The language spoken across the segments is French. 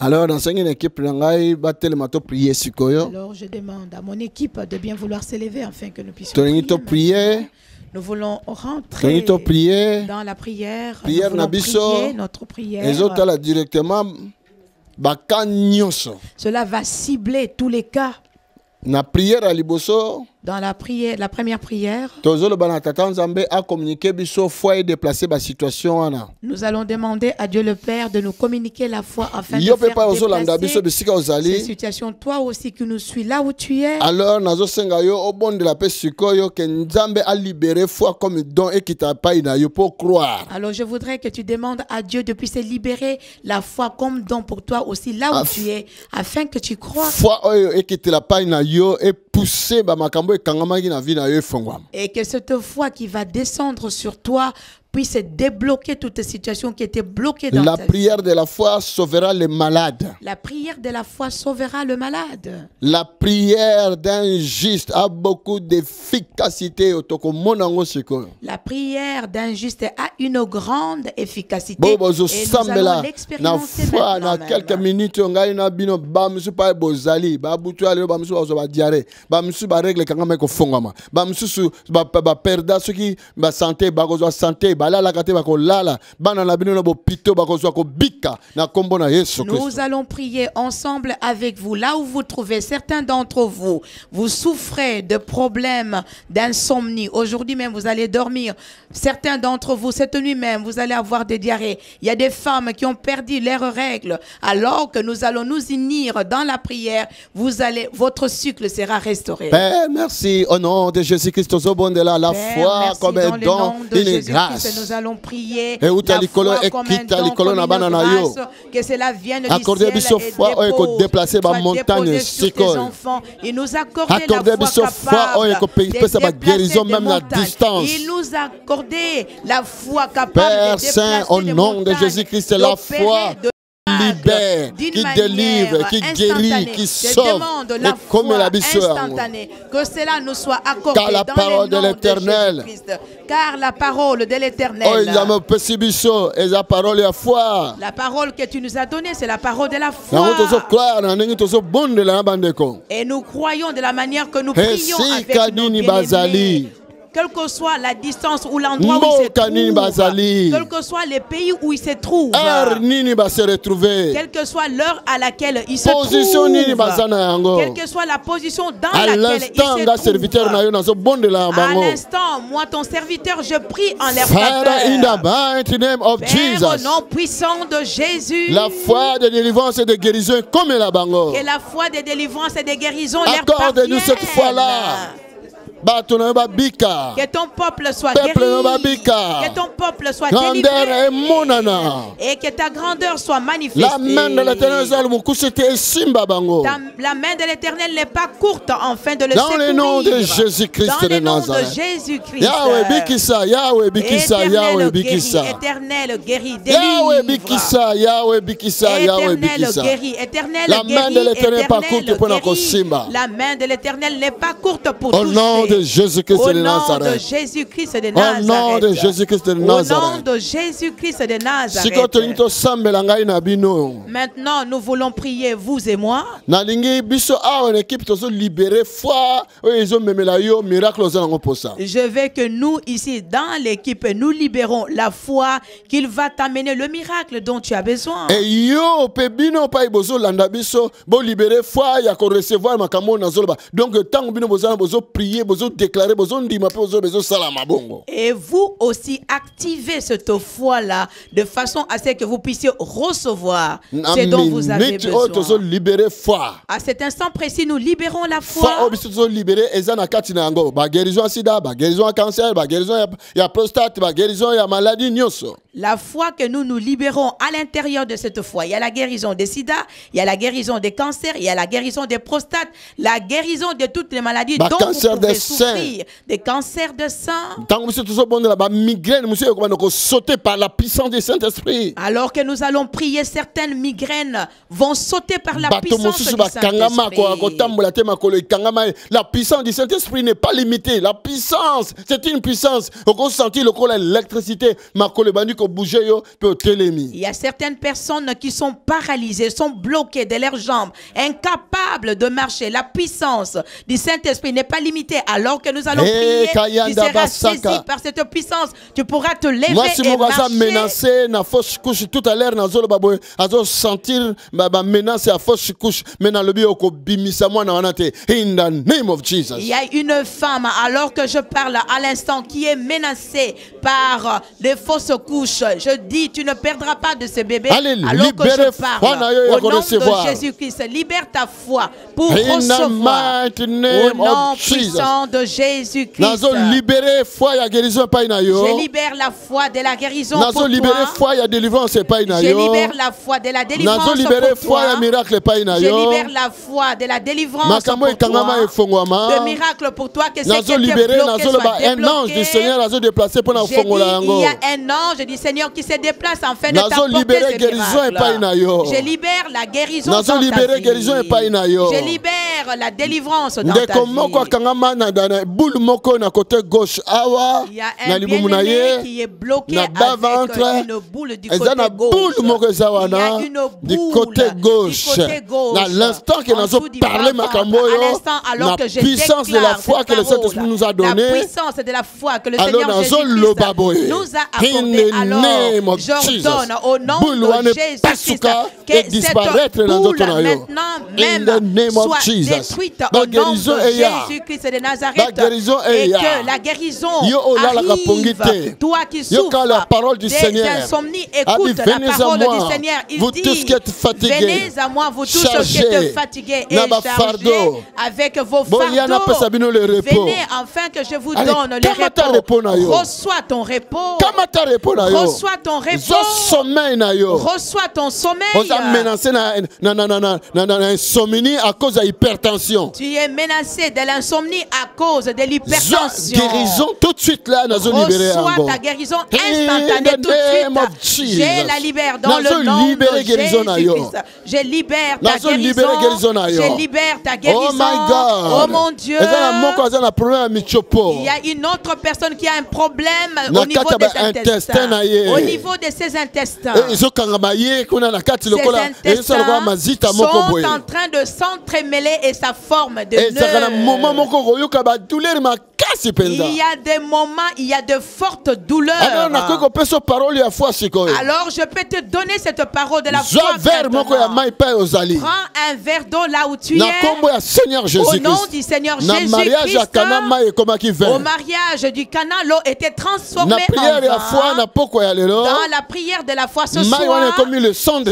Alors, dans une équipe, alors je demande à mon équipe de bien vouloir s'élever afin que nous puissions prier. Nous voulons rentrer dans la prière. Nous voulons prier notre prière. Cela va cibler tous les cas. Dans la première prière, nous allons demander à Dieu le Père de nous communiquer la foi afin de faire déplacer ces situations. Toi aussi qui nous suis là où tu es. Alors, je voudrais que tu demandes à Dieu de puisse libérer la foi comme don pour toi aussi là où tu es, afin que tu crois. Et que cette foi qui va descendre sur toi puisse débloquer toute situation qui était bloquée dans ta vie. La prière de la foi sauvera les malades. La prière de la foi sauvera le malade. La prière d'un juste a beaucoup d'efficacité. La prière d'un juste a une grande efficacité. Et nous allons l'expérimenter maintenant. Quelques minutes, nous allons prier ensemble avec vous. Là où vous trouvez, certains d'entre vous, vous souffrez de problèmes d'insomnie. Aujourd'hui même, vous allez dormir. Certains d'entre vous, cette nuit même, vous allez avoir des diarrhées. Il y a des femmes qui ont perdu leurs règles. Alors que nous allons nous unir dans la prière, votre cycle sera restauré. Père, merci au nom de Jésus-Christ. La foi comme un don, une grâce. Nous allons prier la foi comme un don, comme une grâce, que cela vienne du ciel et déposer sur tes enfants. Il nous accorde la foi capable de déplacer des montagnes. Il nous accorde la foi capable de déplacer au nom de Jésus-Christ, la foi libère, qui délivre, qui guérit, qui sauve. La foi instantanée, que cela nous soit accordé car la parole de l'Éternel, car la parole de l'Éternel, la parole que tu nous as donnée, c'est la parole de la foi. Et nous croyons de la manière que nous prions avec nos bien-aimés. Quelle que soit la distance ou l'endroit où il se trouve, quel que soit le pays où il se trouve, quelle que soit l'heure à laquelle il se trouve, quelle que soit la position dans laquelle il se trouve, à l'instant, moi ton serviteur, je prie en leur faveur. Père, au nom puissant de Jésus, la foi de délivrance et de guérison comme la bango. Que la foi de délivrance et de guérison leur parvienne. Accorde-nous cette foi-là. Que ton peuple soit guéri, que ton peuple soit délivré et que ta grandeur soit manifestée. La main de l'Éternel n'est pas courte afin de le secourir. Dans le nom de Jésus-Christ de Jésus-Christ. Yahweh Bikissa, Yahweh Bikissa, Yahweh Bikissa. Éternel guéri, Yahweh Bikissa, Yahweh Bikissa, Yahweh Bikissa. La main de l'Éternel n'est pas courte pour notre simba. La main de l'Éternel n'est pas courte pour toucher. Au nom de Jésus-Christ de Nazareth. Au nom de Jésus-Christ de Nazareth. Au nom de Jésus-Christ de Nazareth. Au nom de Jésus-Christ de Nazareth. Maintenant, nous voulons prier, vous et moi. Je veux que nous, ici, dans l'équipe, nous libérons la foi qu'il va t'amener le miracle dont tu as besoin. Et vous aussi activez cette foi-là de façon à ce que vous puissiez recevoir ce dont vous avez besoin. À cet instant précis, nous libérons la foi. La foi que nous libérons à l'intérieur de cette foi. Il y a la guérison des sida, il y a la guérison des cancers, il y a la guérison des prostates, la guérison de toutes les maladies dont vous pouvez souffrir des cancers de sang. Par la puissance du Saint-Esprit. Alors que nous allons prier, certaines migraines vont sauter par la puissance du Saint-Esprit. La puissance du Saint-Esprit n'est pas limitée. La puissance, c'est une puissance. L'électricité, il y a certaines personnes qui sont paralysées, sont bloquées de leurs jambes, incapables de marcher. La puissance du Saint-Esprit n'est pas limitée. Alors que nous allons prier, tu seras saisi par cette puissance. Tu pourras te lever et marcher. Menacé na fausse couche tout à l'heure na zolo baboy azo sentir menace à fausse couche maintenant le bio ko bimisa mwana wanate in the name of Jesus. Il y a une femme alors que je parle à l'instant qui est menacée par des fausses couches. Je dis tu ne perdras pas de ce bébé. Allez, alors que je parle au nom de Jésus-Christ, libère ta foi pour recevoir au nom puissant de Jésus-Christ. Nazo libérer foi ya guérison pa ina yo. Je libère la foi de la guérison. Nazo libérer foi ya délivrance pa ina yo. Je libère la foi de la délivrance. Nazo libérer foi ya miracle pa ina yo. Je libère la foi de la délivrance Makambo pour toi. De miracle pour toi que c'est qui libéré un ange du Seigneur a déplacé pour il y a un ange du Seigneur qui se déplace en fait de t'apporter ce miracle. Je libère la guérison dans ta vie. Je libère la délivrance dans ta vie. Il y a un bien-aimé qui est bloqué avec une boule du côté gauche. Il y a une boule du côté gauche. À l'instant que nous avons parlé, alors que je puissance de la foi que le Saint-Esprit nous a donnée, la puissance de la foi que le Seigneur Jésus-Christ nous a accordée. Alors, j'ordonne au nom de Jésus-Christ que cette boule maintenant même soit détruite au nom de Jésus-Christ de Nazareth et que la guérison arrive. Toi qui souffres des insomnies, écoute la parole du Seigneur. Il dit, venez à moi vous tous qui êtes fatigués et chargés avec vos fardeaux. Venez afin que je vous donne le repos. Reçois ton repos. Reçois ton repos. Reçois ton sommeil. À cause de l'hypertension. Tu es menacé de l'insomnie à cause de l'hypertension. Guérison tout de suite là. Reçois ta guérison instantanée tout de suite. Je la libère dans le nom de Jésus-Christ. Je libère ta guérison. Je libère ta guérison. Oh my God. Oh mon Dieu. Il y a une autre personne qui a un problème au niveau des intestins. Au niveau de ses intestins. Ces intestins sont en train de s'entremêler et ça forme de nœuds. Il y a des moments, il y a de fortes douleurs. Alors je peux te donner cette parole de la foi. Prends un verre d'eau là où tu es. Au nom du Seigneur Jésus-Christ. Au mariage du Cana, l'eau était transformée en vin. Dans la prière de la foi ce soir,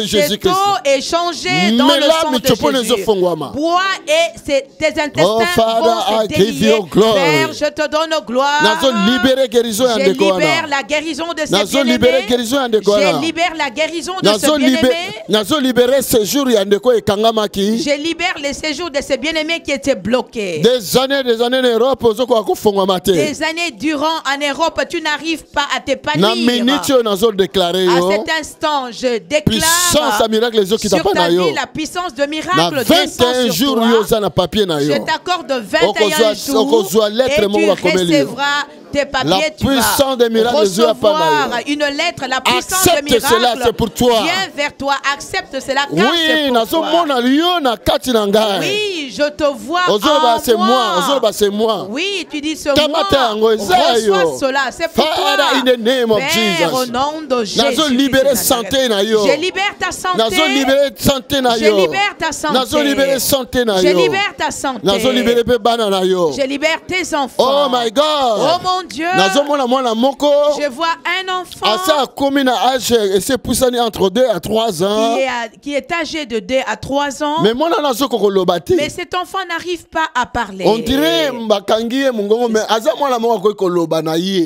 cette eau est changée dans le sang de Jésus. Bois et tes intestins vont se délier. Père, je te donne gloire. Je libère la guérison de ces bien-aimés. Je libère la guérison de ce bien-aimé. Je libère les séjours de ces bien-aimés qui étaient bloqués. Des années en Europe. Des années durant en Europe, tu n'arrives pas à t'épanouir. À cet instant, je déclare sur ta vie la puissance de miracle descend sur toi. Je t'accorde 21 jours et tu recevras tes papiers, tu vas recevoir une lettre, la puissance de miracle vient vers toi, accepte cela car c'est pour toi. Oui, je te vois en moi. Oui, tu dis ce moi, reçois cela, c'est pour toi. Père, au nom de Jésus, je libère ta santé. Je libère ta santé. Je libère ta santé. Je libère tes enfants. Oh my God. Oh mon Dieu, je vois un enfant entre 2 à 3 ans. Qui est âgé de 2 à 3 ans. Mais cet enfant n'arrive pas à parler. On dirait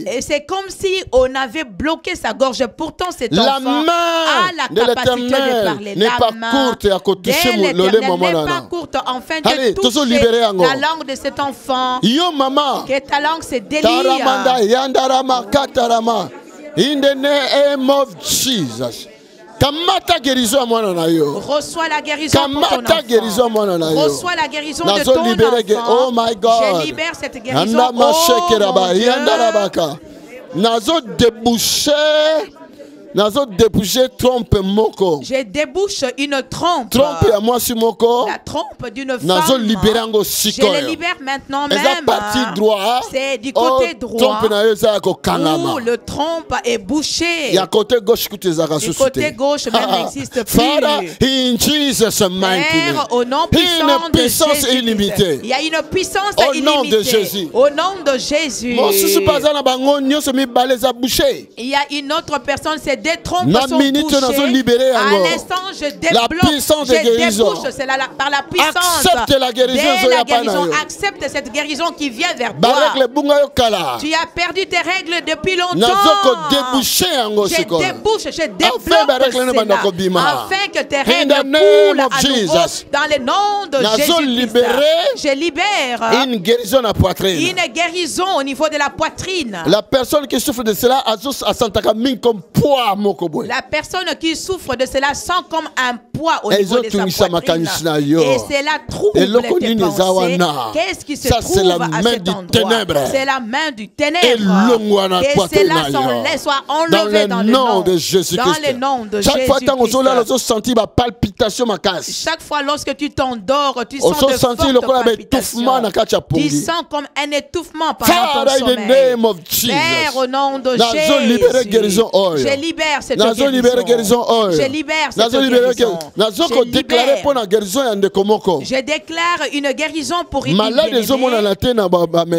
et c'est comme si on avait bloqué sa gorge. Pourtant cet enfant a la capacité de parler. N'est pas courte à toucher n'est pas courte afin de toucher la langue de cet enfant. Que ta langue se délire. In the name of Jesus. Reçois la guérison pour ton enfant. Reçois la guérison de ton enfant. Oh my God. Je libère cette guérison. Oh mon Dieu. Je débouche une trompe. La trompe d'une femme. Je les libère maintenant même. C'est du côté droit où le trompe est bouché. Du côté gauche même n'existe plus. Père, au nom puissant de Jésus. Il y a une puissance illimitée. Au nom de Jésus. Il y a une autre personne, c'est des trompes sont bouchées. À l'instant, je débouche, c'est par la puissance de la guérison. Accepte cette guérison qui vient vers toi. Tu as perdu tes règles depuis longtemps. Je débouche, je débloque cela, afin que tes règles coulent à nouveau dans le nom de Jésus-Christ. Je libère une guérison au niveau de la poitrine. La personne qui souffre de cela a comme poids. La personne qui souffre de cela sent comme un poids au niveau de sa poitrine. Et cela trouble tes pensées. Qu'est-ce qui se trouve à cet endroit? C'est la main du ténèbre. Et cela soit enlevé dans le nom de Jésus-Christ. Dans le nom de Jésus-Christ. Chaque fois lorsque tu t'endors, tu sens de fortes palpitations. Tu sens comme un étouffement pendant ton sommeil. Père, au nom de Jésus, je libère cette guérison. Je libère cette guérison. Je déclare une guérison pour une bien-aimé.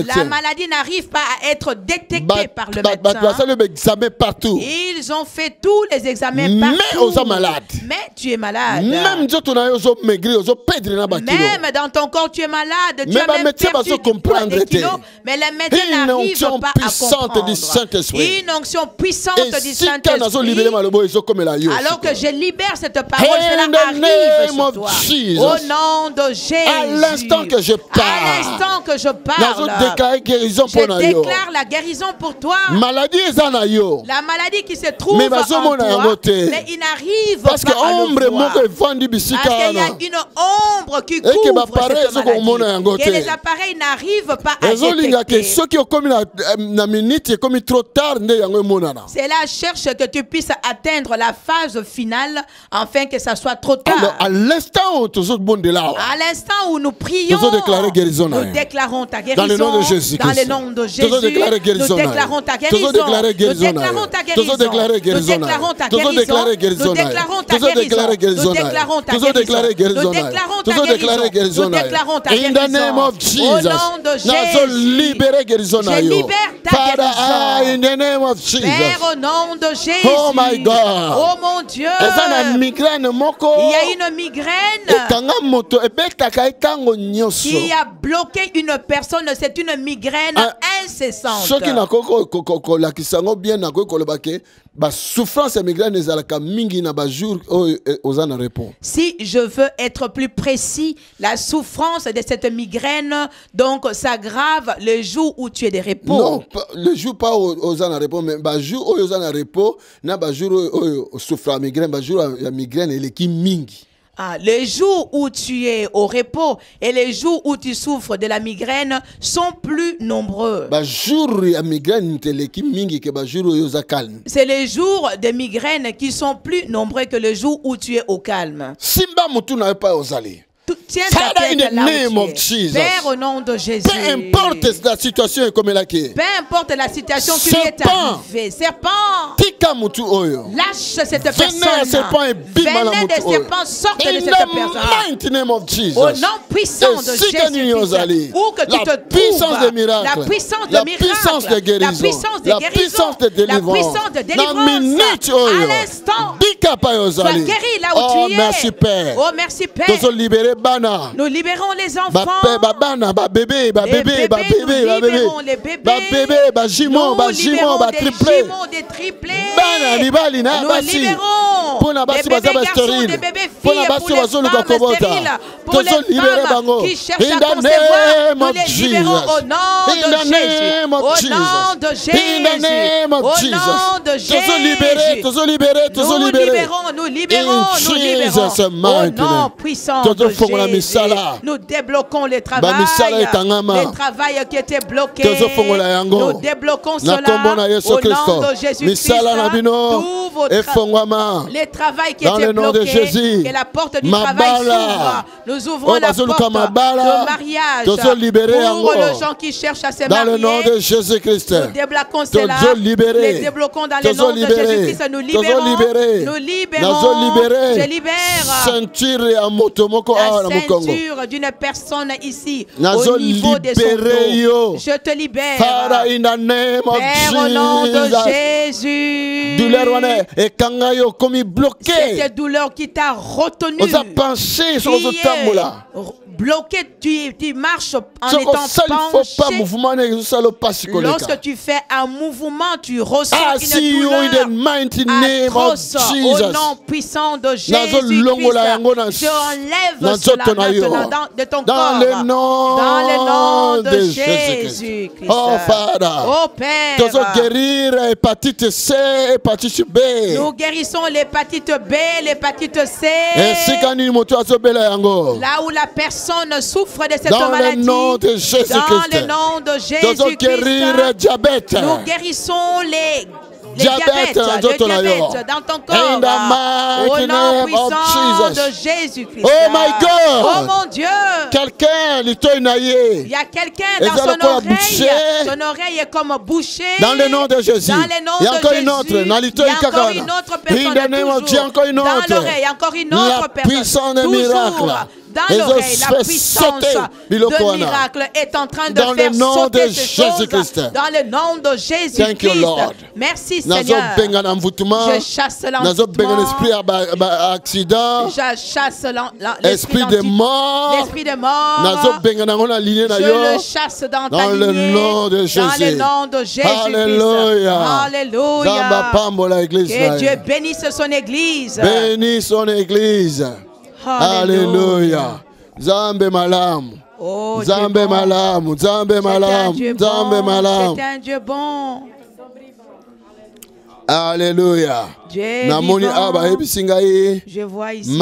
La maladie n'arrive pas à être détectée par le médecin. Ils ont fait tous les examens partout. Mais tu es malade. Même dans ton corps, tu es malade. Tu as même perdu des kilos. Mais les médecins n'arrivent pas à comprendre. Une onction puissante du Saint-Esprit. Alors que je libère cette parole, cela arrive sur toi. Au nom de Jésus. À l'instant que je parle, je déclare la guérison pour toi. La maladie qui se trouve en toi, mais il n'arrive pas à le voir. Parce qu'il y a une ombre qui couvre cette maladie. Et les appareils n'arrivent pas à détecter. Cela cherche que tu puisses atteindre la phase finale afin que ça soit trop tard. À l'instant où nous prions, nous déclarons ta guérison. Dans le nom de Jésus. Dans le nom de Jésus. Nous déclarons ta guérison. Nous déclarons ta guérison. Nous déclarons ta guérison. Nous déclarons ta guérison. Nous déclarons ta guérison. Nous déclarons ta guérison. Nous déclarons ta guérison. In the name of Jesus. Au nom de Jésus. Je libère ta guérison. In the name of Jesus. Père, au nom de Jésus. Oh my God. Oh mon Dieu. Il y a une migraine qui a bloqué une personne. C'est une migraine incessante. Si je veux être plus précis, la souffrance de cette migraine donc s'aggrave le jour où tu es de repos. Non, le jour pas aux ans de repos, mais le jour où aux ans de repos, na jour où souffre la migraine elle est qui mingi. Les jours où tu es au repos et les jours où tu souffres de la migraine sont plus nombreux. C'est les jours de migraine qui sont plus nombreux que le jour où tu es au calme. tiens ta Father, in tête the là name où of tu es. Jesus. Père, au nom de Jésus. Peu importe la situation est comme elle est. Peu importe la situation qui lui est arrivée. Serpent. Tika mutu oyo. Lâche cette personne. Venez des serpents sortent de cette personne. Mighty name of Jesus. Au nom puissant de Jésus-Christ. Où que tu te trouves. La puissance de miracle. La puissance de guérison. La puissance de guérison. Puissance de délivrance. La puissance de délivrance. À l'instant. Sois guéri là où tu es. Merci Père. Oh merci Père. Nous libérons les enfants. Les bébés. Nous libérons les bébés. Nous libérons des jumeaux, des triplés. Nous libérons les bébés garçons, des bébés filles, pour les femmes stériles, pour les femmes qui cherchent à concevoir. Nous les libérons au nom de Jésus. Au nom de Jésus. Au nom de Jésus. Nous libérons. Au nom puissant de Jésus. Nous débloquons les travails. Les travails qui étaient bloqués. Nous débloquons cela au nom de Jésus-Christ. Tous vos les travails qui étaient bloqués. Que la porte du travail s'ouvre. Nous ouvrons la porte de mariage pour les gens qui cherchent à se marier. Dans le nom de Jésus-Christ. Nous débloquons cela. Les débloquons dans le nom de Jésus-Christ. Nous libérons. Nous libérons. Je libère la ceinture d'une personne ici au niveau de son dos. Je te libère. Père, au nom de Jésus. Cette douleur qui t'a retenu. Bloqué, tu marches en étant penché. Lorsque tu fais un mouvement, tu ressens une douleur atroce. Au nom puissant de Jésus-Christ, je enlève cela maintenant de ton corps. Dans le nom de Jésus-Christ. Oh, Father. Oh, Père. Guérir l'hépatite C, l'hépatite B. Nous guérissons l'hépatite B, l'hépatite C. Là où la personne souffre de cette maladie. Dans le nom de Jésus-Christ. Nous guérissons le diabète dans ton corps. Au nom puissant de Jésus-Christ. Oh my God. Oh mon Dieu. Il y a quelqu'un dans son oreille est comme bouchée. Dans le nom de Jésus. Il y a encore une autre. Il y a encore une autre personne. Dans l'oreille, encore une autre personne. Toujours. Dans l'oreille, la puissance de miracle est en train de faire sauter ces choses. Dans le nom de Jésus-Christ. Merci Seigneur. Je chasse l'envoûtement. Je chasse l'esprit de mort. L'esprit de mort. Je le chasse dans ta lignée. Dans le nom de Jésus-Christ. Alléluia. Alléluia. Que Dieu bénisse son église. Bénisse son église. Alléluia. Zambe malam. Oh, Zambe malam. Zambe malam. Zambe malam. C'est un Dieu bon. Alléluia. Je vois ici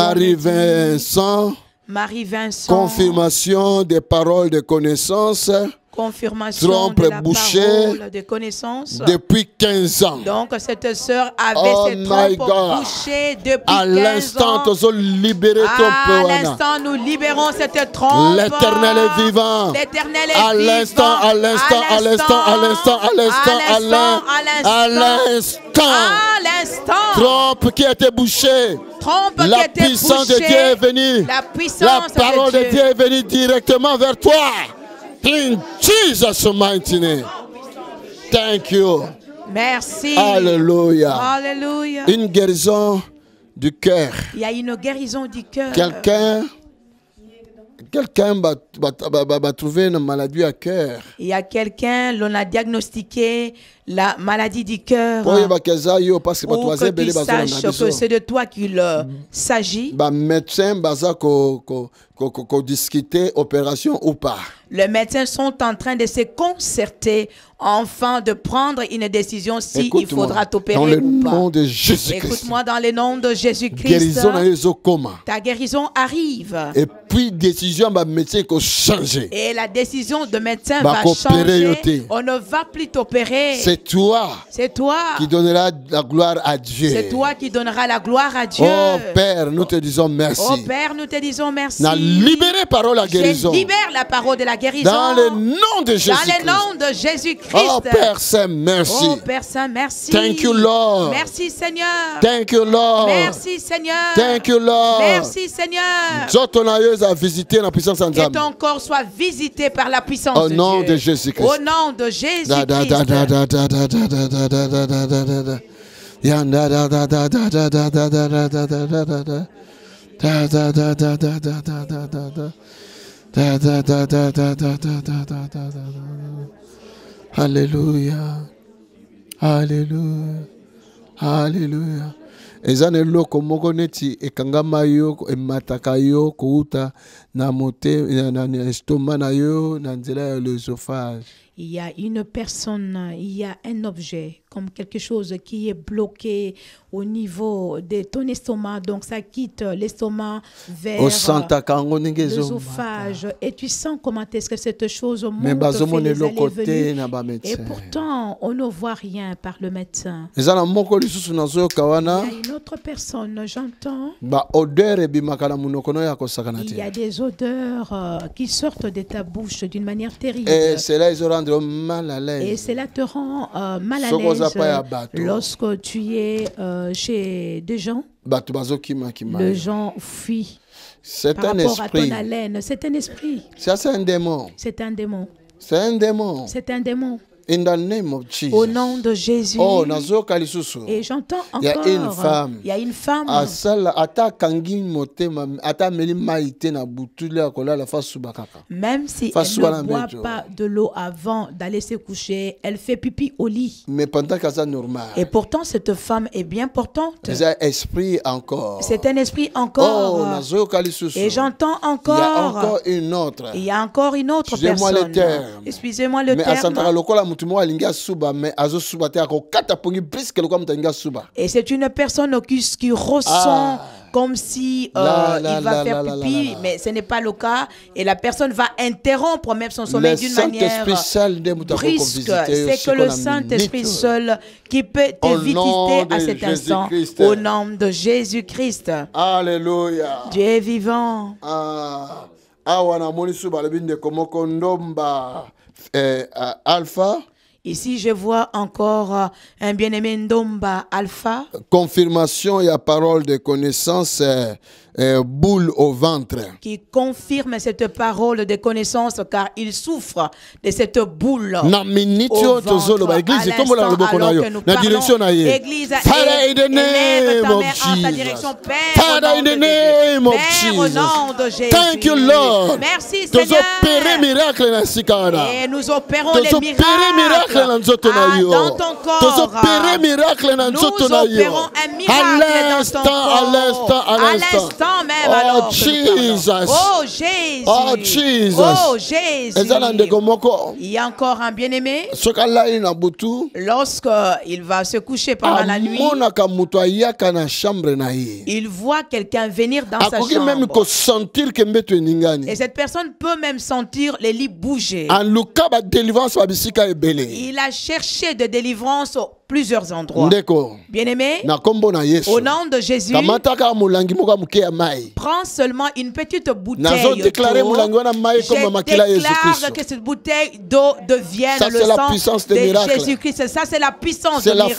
Marie-Vincent. Confirmation des paroles de connaissance. Confirmation de la parole de connaissance. Depuis 15 ans. Donc cette sœur avait ses trompes bouchées depuis 15 ans. À l'instant, nous libérons cette trompe. L'Éternel est vivant. L'Éternel est vivant. À l'instant. Trompe qui a été bouchée. La puissance de Dieu est venue. La parole de Dieu est venue directement vers toi. In Jesus' mighty name. Thank you. Merci. Alléluia. Alléluia. Une guérison du cœur. Il y a une guérison du cœur. Quelqu'un va trouver une maladie à cœur. Il y a quelqu'un, l'on a diagnostiqué la maladie du cœur. Pour que tu saches que c'est de toi qu'il s'agit. Médecin discuter opération ou pas. Les médecins sont en train de se concerter afin de prendre une décision si il faudra t'opérer ou pas. Écoute-moi, dans le nom de Jésus-Christ. Ta guérison arrive. Et puis décision médecin changer. Et la décision de médecin va changer. On ne va plus t'opérer. C'est toi. C'est toi qui donnera la gloire à Dieu. C'est toi qui donneras la gloire à Dieu. Oh Père, nous te disons merci. Oh Père, nous te disons merci. Dans libéré parole à guérison. Je libère la parole de la guérison. Dans le nom de Jésus-Christ. Dans le nom de Jésus-Christ. Oh Père Saint, merci. Oh Père Saint, merci. Thank you, Lord. Merci Seigneur. Thank you, Lord. Merci Seigneur. Thank you, Lord. Merci Seigneur. Que ton corps soit visité par la puissance de Dieu. Au nom de Jésus-Christ. Au nom de Jésus-Christ. Alléluia. Alléluia. Alléluia. Ezane loko moko neti ekangama yo emataka yo kouta na mote na estomac na yo na nzela ya l'œsophage. Il y a une personne, il y a un objet, comme quelque chose qui est bloqué au niveau de ton estomac. Donc ça quitte l'estomac vers l'œsophage. Et tu sens comment est-ce que cette chose monte les allées-venues. Et pourtant, on ne voit rien par le médecin. Il y a une autre personne, j'entends. Il y a des odeurs qui sortent de ta bouche d'une manière terrible. Et cela mal à l'aise. Et cela te rend mal à l'aise lorsque tu es chez des gens. Les gens fuient. C'est un esprit. C'est un esprit. C'est un démon. C'est un démon. C'est un démon. C'est un démon. In the name of Jesus. Au nom de Jésus. Oh, et j'entends encore. Il y a une femme. Il y a une femme. Même si elle ne boit pas de l'eau avant d'aller se coucher, elle fait pipi au lit. Mais pendant que c'est normal. Et pourtant, cette femme est bien portante. C'est un esprit encore. C'est un esprit encore. Oh, et j'entends encore. Il y a encore une autre. Il y a encore une autre personne. Excusez-moi le terme. Excusez-moi le terme. Et c'est une personne qui ressent comme si il va faire pipi, mais ce n'est pas le cas. Et la personne va interrompre même son sommeil d'une manière brusque. C'est que le Saint-Esprit seul qui peut te visiter à cet instant. Au nom de Jésus-Christ. Alléluia. Dieu est vivant. Alpha. Ici, je vois encore un bien-aimé Ndomba Alpha. Confirmation, il y a parole de connaissance, boule au ventre. Qui confirme cette parole de connaissance car il souffre de cette boule au ventre. Église, élève ta main en ta direction, Père, au nom de Jésus. Thank you, Lord. Merci, Seigneur. Et nous opérons les miracles dans ton corps. Nous opérons un miracle dans ton corps. À l'instant même, alors. Jesus. Oh Jésus. Oh Jesus. Oh Jésus. Il y a encore un bien-aimé. Lorsqu'il va se coucher pendant la nuit, il voit quelqu'un venir dans sa chambre. Et cette personne peut même sentir les lits bouger. Il a cherché de délivrance plusieurs endroits. Bien-aimé, au nom de Jésus, prends seulement une petite bouteille d'eau. Je déclare que cette bouteille d'eau devienne le sang de Jésus-Christ. Ça, c'est la puissance du miracle.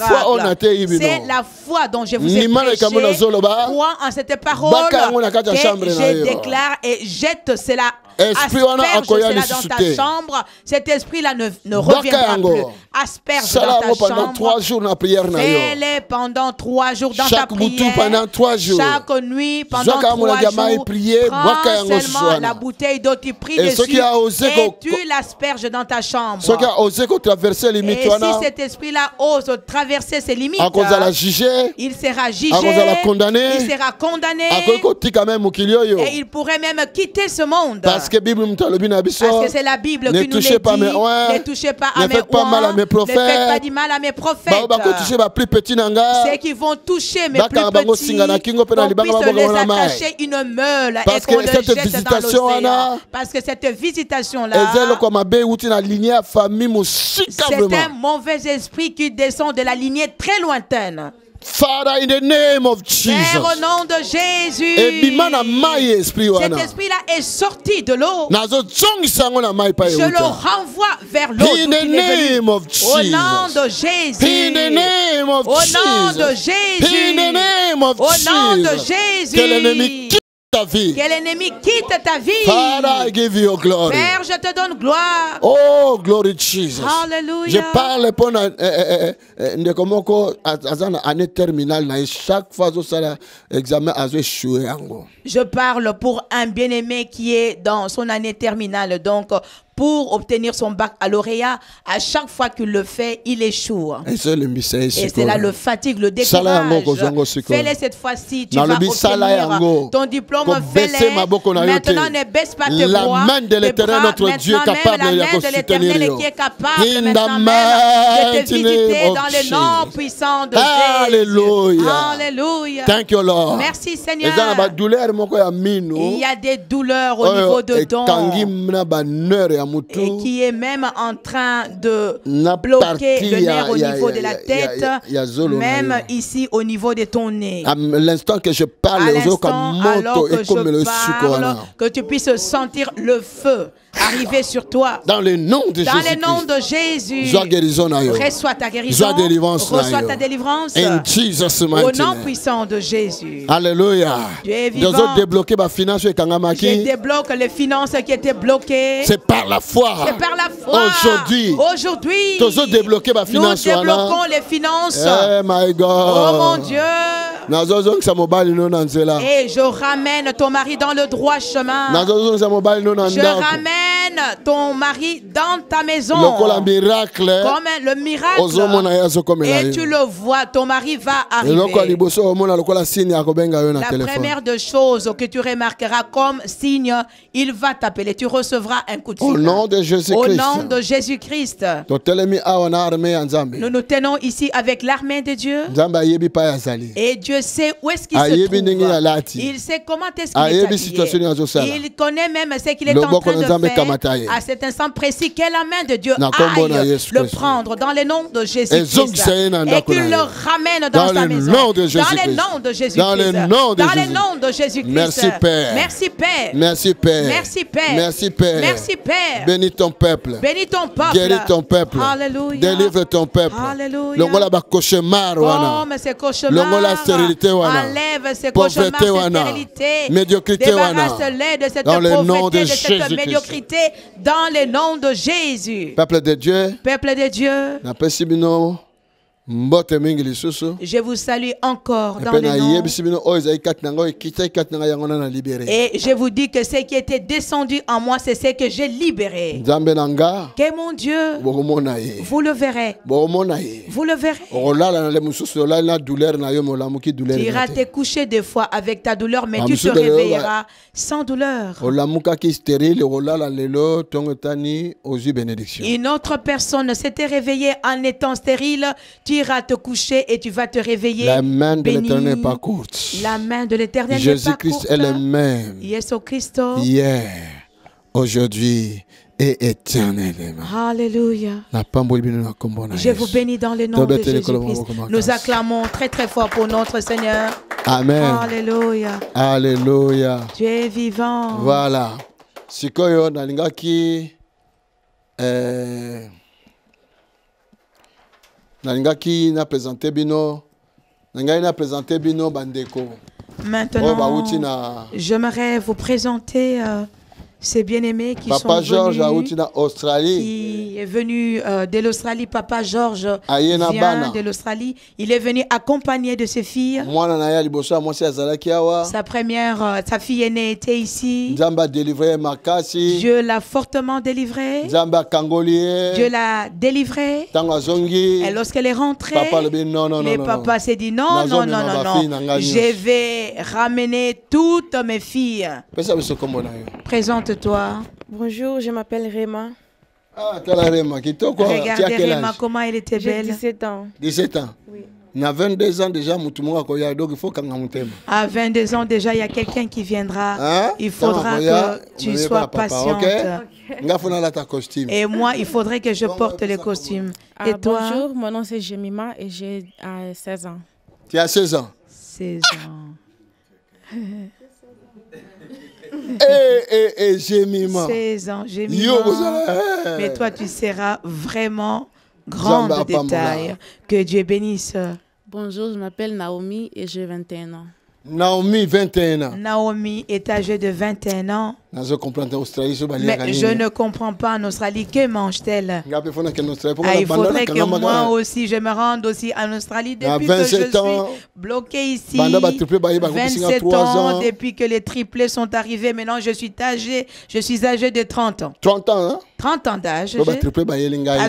C'est la foi dont je vous ai prêché. Crois en cette parole que je déclare et jette cela. Asperge cela dans ta chambre. Cet esprit-là ne reviendra plus. Asperge dans ta chambre. Fais-les pendant 3 jours dans ta prière. Chaque nuit pendant 3 jours. Prends seulement la bouteille d'eau, tu pries dessus et tu l'asperges dans ta chambre. Et si cet esprit-là ose traverser ses limites, il sera jugé, il sera condamné et il pourrait même quitter ce monde. Parce que c'est la Bible qui nous le dit. Ne touchez pas à mes oins, ne faites pas du mal à mes prophètes. Ceux qui vont toucher mes plus petits, qu'on puisse les attacher une meule et qu'on les jette dans l'océan. Parce que cette visitation-là, c'est un mauvais esprit qui descend de la lignée très lointaine. Father, in the name of Jesus. Père, au nom de Jésus. Cet esprit-là est sorti de l'eau. Je le renvoie vers l'eau. In the name of Jesus. Au nom de Jésus. In the name of Jesus. Au nom de Jésus. In the name of Au nom de Jesus. Jésus. Que l'ennemi quitte ta vie. Que l'ennemi quitte ta vie. Father, I give you glory. Père, je te donne gloire. Oh, glory Jesus. Hallelujah. Je parle pour année terminale. Chaque fois que ça examen a échoué. Je parle pour un bien-aimé qui est dans son année terminale. Donc, pour obtenir son baccalauréat, à chaque fois qu'il le fait, il échoue. Et c'est là le fatigue, le décourage. Fais-le cette fois-ci, tu vas obtenir ton diplôme. Fais-le. Maintenant, ne baisse pas tes bras. La main de l'Éternel, notre Dieu, est capable de l'Éternel qui est capable maintenant même de te visiter dans le nom puissant de Jésus. Alléluia. Alléluia. Thank you, Lord. Merci, Seigneur. Il y a des douleurs au niveau de ton et qui est même en train de bloquer le nerf au niveau de la tête, même ici au niveau de ton nez. À l'instant que je parle, que tu puisses sentir le feu arriver sur toi. Dans le nom de Jésus. Dans le nom de Jésus. Reçois ta guérison. Reçois ta délivrance. In Jesus' mighty name. Au nom puissant de Jésus. Alléluia. Dieu est vivant. Je débloque les finances qui étaient bloquées. C'est par la foi. C'est par la foi. Aujourd'hui. Nous débloquons les finances. Oh my God. Oh mon Dieu. Et je ramène ton mari dans le droit chemin. Je ramène ton mari dans ta maison. Comme le miracle. Et tu le vois, ton mari va arriver. La première des choses que tu remarqueras comme signe, il va t'appeler. Tu recevras un coup de fil. Au nom de Jésus-Christ. Au nom de Jésus-Christ. Nous nous tenons ici avec l'armée de Dieu. Et Dieu sait où est-ce qu'il se trouve. Il sait comment est-ce qu'il est habillé. Il connaît même ce qu'il est en train de faire à cet instant précis. Que la main de Dieu aille le prendre dans le nom de Jésus-Christ et qu'il le ramène dans sa maison. Dans le nom de Jésus-Christ. Dans le nom de Jésus-Christ. Merci Père. Merci Père. Merci Père. Merci Père. Merci Père. Merci Père. Bénis ton peuple. Bénis ton peuple. Guéris ton peuple. Alléluia. Délivre ton peuple. Alléluia. Comme ces cauchemars. Stérilité enlève ces cauchemars, cette stérilité. Médiocrité. Débarrasse-les de cette pauvreté, de cette médiocrité. Dans le nom de Jésus. Peuple de Dieu. Peuple de Dieu. Je vous salue encore dans le nom. Et je vous dis que ce qui était descendu en moi, c'est ce que j'ai libéré. Que mon Dieu, vous le verrez. Vous le verrez. Tu iras te coucher des fois avec ta douleur, mais tu te réveilleras sans douleur. Une autre personne s'était réveillée en étant stérile. Tu iras te coucher et tu vas te réveiller. La main de l'Éternel n'est pas courte. La main de l'Éternel n'est pas courte. Jésus-Christ est le même. Jésus-Christ. Hier, aujourd'hui et éternellement. Alléluia. Je vous bénis dans le nom de Jésus-Christ. Nous acclamons très très fort pour notre Seigneur. Amen. Alléluia. Alléluia. Tu es vivant. Voilà. Sikoyo nalingaki na présenté bino bandeko. Maintenant, j'aimerais vous présenter ces bien-aimés qui sont venus, qui est venu de l'Australie. Papa Georges vient de l'Australie. Il est venu accompagné de ses filles. Sa fille aînée était ici. Dieu l'a fortement délivrée. Dieu l'a délivrée. Et lorsqu'elle est rentrée, le papa s'est dit non, non, non, non, non. Je vais ramener toutes mes filles. Présente-toi. Bonjour, je m'appelle Réma. Ah, Réma. Regardez Réma, comment elle était belle. J'ai 17 ans. 17 ans? Oui. À 22 ans déjà, à 22 ans déjà, il y a quelqu'un qui viendra. Il faudra que tu sois patiente. Et moi, il faudrait que je porte le costume. Et toi? Bonjour, mon nom c'est Jemima et j'ai 16 ans. Tu as 16 ans. 16 ans. Gémiment. 16 ans, gémiment. Mais toi, tu seras vraiment grande de taille. Que Dieu bénisse. Bonjour, je m'appelle Naomi et j'ai 21 ans. Naomi, 21 ans. Naomi est âgée de 21 ans. Mais je ne comprends pas en Australie. Que mange-t-elle? Il faudrait que moi aussi, je me rende aussi en Australie depuis que je suis bloqué ici. 27 ans, depuis que les triplés sont arrivés. Maintenant, je suis âgé de 30 ans. 30 ans, hein? 30 ans d'âge. Parce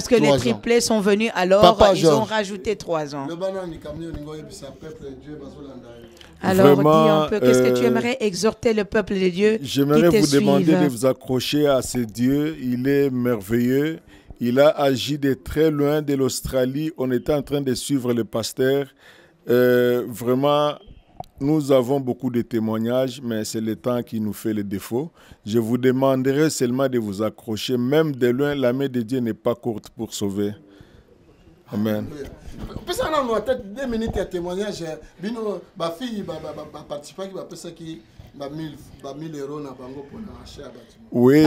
que les triplés sont venus, alors ils ont rajouté 3 ans. Alors, vraiment, dis un peu, qu'est-ce que tu aimerais exhorter le peuple de Dieu? J'aimerais vous demander de vous accrocher à ce Dieu. Il est merveilleux. Il a agi de très loin de l'Australie. On était en train de suivre le pasteur. Vraiment, nous avons beaucoup de témoignages, mais c'est le temps qui nous fait le défaut. Je vous demanderai seulement de vous accrocher. Même de loin, la main de Dieu n'est pas courte pour sauver. Amen. Oui,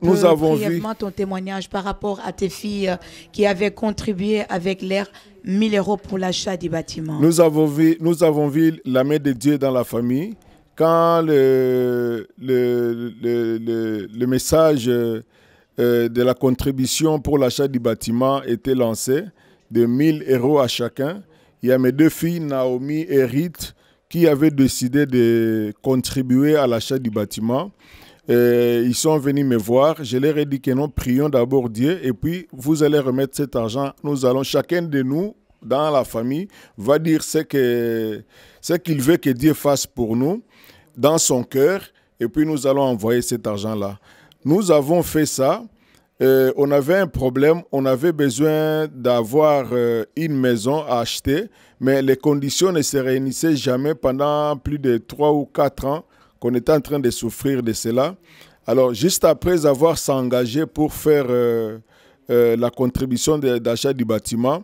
nous avons vu ton témoignage par rapport à tes filles qui avaient contribué avec l'air 1000 € pour l'achat du bâtiment. Nous avons vu la main de Dieu dans la famille. Quand le message de la contribution pour l'achat du bâtiment était lancé, de 1000 € à chacun, il y a mes 2 filles, Naomi et Rith, qui avaient décidé de contribuer à l'achat du bâtiment. Ils sont venus me voir. Je leur ai dit que nous prions d'abord Dieu et puis vous allez remettre cet argent. Nous allons, chacun de nous, dans la famille, va dire ce qu'il veut que Dieu fasse pour nous, dans son cœur, et puis nous allons envoyer cet argent-là. Nous avons fait ça. On avait un problème, on avait besoin d'avoir une maison à acheter, mais les conditions ne se réunissaient jamais pendant plus de 3 ou 4 ans qu'on était en train de souffrir de cela. Alors, juste après avoir s'engagé pour faire la contribution d'achat du bâtiment,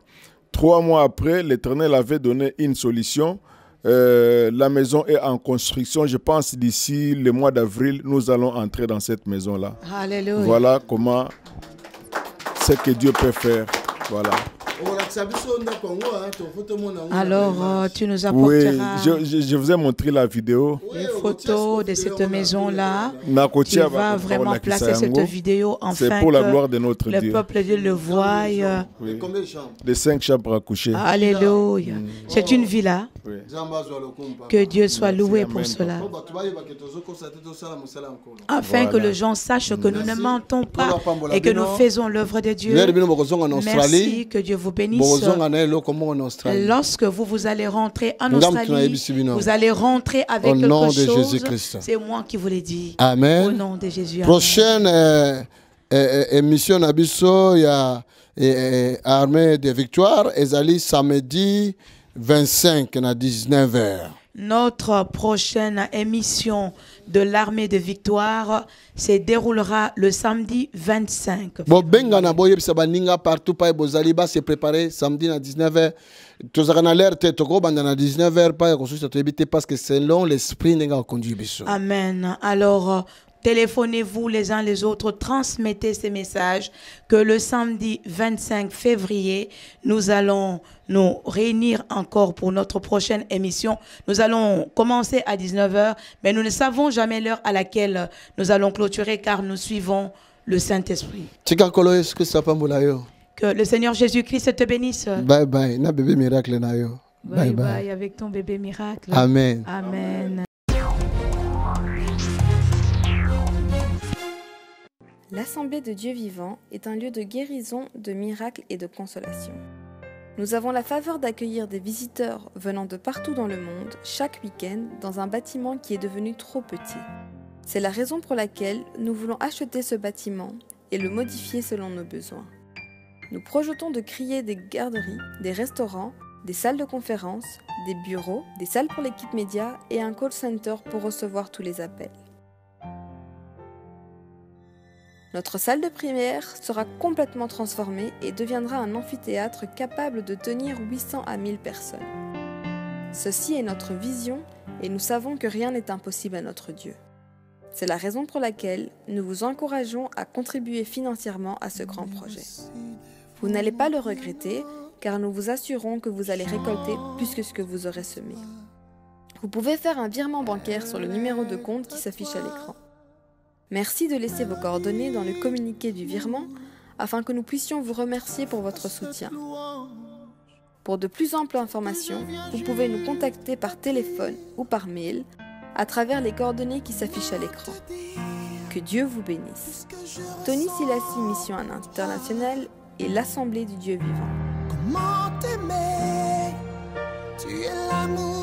3 mois après, l'Éternel avait donné une solution. La maison est en construction. Je pense d'ici le mois d'avril, nous allons entrer dans cette maison-là. Alléluia. Voilà comment ce que Dieu peut faire. Voilà. Alors, tu nous apporteras je vous ai montré la vidéo. Les photos de cette maison-là. Tu vas vraiment placer cette vidéo afin pour la gloire de notre le Dieu. Peuple de Dieu le voie. Oui. De 5 chambres à coucher. Alléluia. C'est une villa. Oui. Que Dieu soit loué pour cela. Afin que les gens sachent que nous ne mentons pas et que nous faisons l'œuvre de Dieu. Merci, que Dieu vous bénisse. Lorsque vous allez rentrer en Australie, vous allez rentrer avec quelque chose. C'est moi qui vous l'ai dit. Amen. Au nom de Jésus. Prochaine émission Nabiso, il y a Armée de Victoire, Ezali samedi 25 à 19h. Notre prochaine émission de l'Armée de Victoire se déroulera le samedi 25. Partout se préparer samedi à 19h. Tous en alerte, à 19h, parce que selon l'esprit n'a conduit. Amen. Alors, téléphonez-vous les uns les autres, transmettez ces messages que le samedi 25 février, nous allons nous réunir encore pour notre prochaine émission. Nous allons commencer à 19h, mais nous ne savons jamais l'heure à laquelle nous allons clôturer car nous suivons le Saint-Esprit. Que le Seigneur Jésus-Christ te bénisse. Bye bye. Na bébé miracle na yo. Bye bye avec ton bébé miracle. Amen. Amen. L'Assemblée de Dieu vivant est un lieu de guérison, de miracles et de consolation. Nous avons la faveur d'accueillir des visiteurs venant de partout dans le monde chaque week-end dans un bâtiment qui est devenu trop petit. C'est la raison pour laquelle nous voulons acheter ce bâtiment et le modifier selon nos besoins. Nous projetons de créer des garderies, des restaurants, des salles de conférence, des bureaux, des salles pour l'équipe média et un call center pour recevoir tous les appels. Notre salle de prière sera complètement transformée et deviendra un amphithéâtre capable de tenir 800 à 1000 personnes. Ceci est notre vision et nous savons que rien n'est impossible à notre Dieu. C'est la raison pour laquelle nous vous encourageons à contribuer financièrement à ce grand projet. Vous n'allez pas le regretter car nous vous assurons que vous allez récolter plus que ce que vous aurez semé. Vous pouvez faire un virement bancaire sur le numéro de compte qui s'affiche à l'écran. Merci de laisser vos coordonnées dans le communiqué du virement afin que nous puissions vous remercier pour votre soutien. Pour de plus amples informations, vous pouvez nous contacter par téléphone ou par mail à travers les coordonnées qui s'affichent à l'écran. Que Dieu vous bénisse. Tony Silassi Mission Internationale et l'Assemblée du Dieu vivant. Comment t'aimer, tu es l'amour.